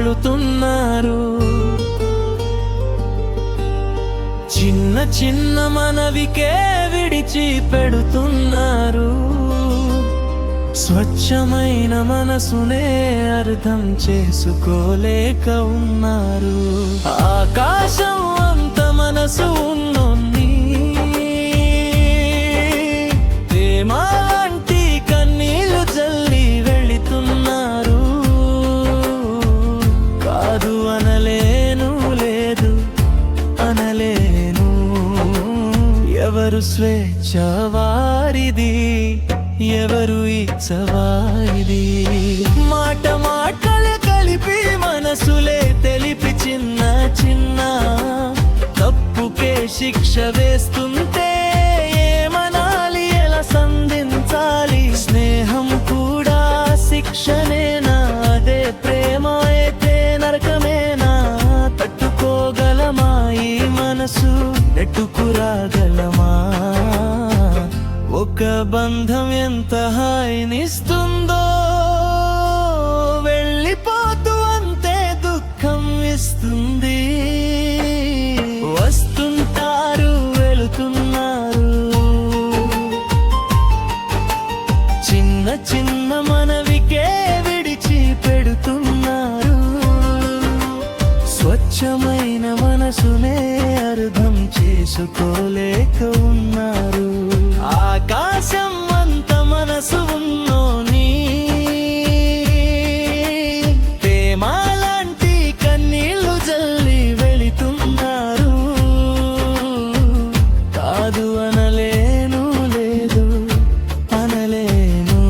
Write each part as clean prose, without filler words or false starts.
వెళుతున్నారు. చిన్న చిన్న మనవికే విడిచి పెడుతున్నారు. స్వచ్ఛమైన మనసునే అర్థం చేసుకోలేక ఉన్నారు. ఆకాశం అంత మనసు ఉన్నోన్ని ప్రేమాంటి కన్నీళ్లు జల్లి వెళుతున్నారు. కాదు అనలేను, లేదు అనలేను. ఎవరు స్వేచ్ఛ వారిది, ఎవరు ఇచ్చవారిది. మాట మాటలు కలిపి మనసులే తెలిపి చిన్న చిన్న తప్పుకే శిక్ష వేస్తుంటే ఏమనాలి, ఎలా సంధించాలి? స్నేహం కూడా శిక్షనేనా? అదే ప్రేమ అయితే నరకమేనా? తట్టుకోగలమా ఈ మనసు, నెట్టుకురాగలమా? ఒక బంధం ఎంత హాయినిస్తుందో వెళ్ళిపోతూ అంతే దుఃఖం ఇస్తుంది. వస్తుంటారు, వెళుతున్నారు. చిన్న చిన్న మనవికే విడిచి పెడుతున్నారు. స్వచ్ఛమైన మనసునే అర్థం చేసుకోలేక ఉన్నారు. ఆకాశం అంత మనసు ఉన్నోని ప్రేమాలాంటి కన్నీళ్లు జల్లి వెళుతున్నారు. కాదు అనలేను, లేదు అనలేను.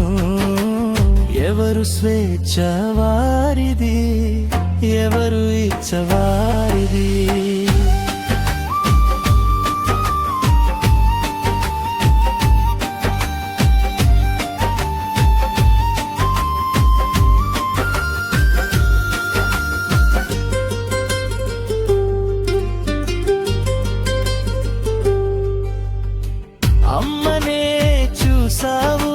ఎవరు స్వేచ్ఛ వారిది, ఎవరు ఇచ్చవారిది. అమ్మనే చూసావు,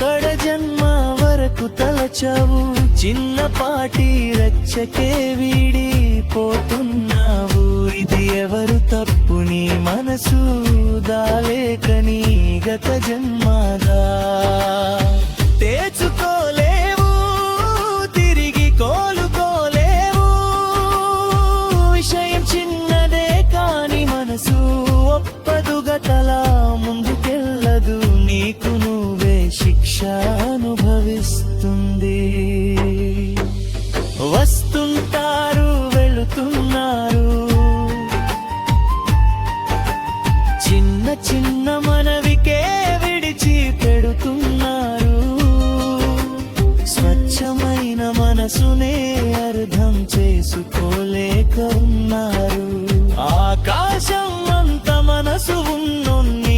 కడజన్మ వరకు తలచావు. చిన్నపాటి రచ్చకే వీడిపోతున్నావు. ఇది ఎవరు తప్పు, నీ మనసు దాలేకని గత జన్మదా? తెచ్చుకోలేవు, తిరిగి కోలుకోలేవు. విషయం చిన్నదే కాని మనసు ఒప్పదు, గతలా ముందుకెళ్ళదు. నీకు నువ్వే శిక్ష అనుభవిస్తుంది. వస్తుంటారు, వెళుతున్నారు. చిన్న చిన్న మనవికే విడిచి పెడుతున్నారు. స్వచ్ఛమైన మనసునే అర్థం చేసుకోలేక ఉన్నారు. ఆకాశం అంత మనసు ఉన్నోన్ని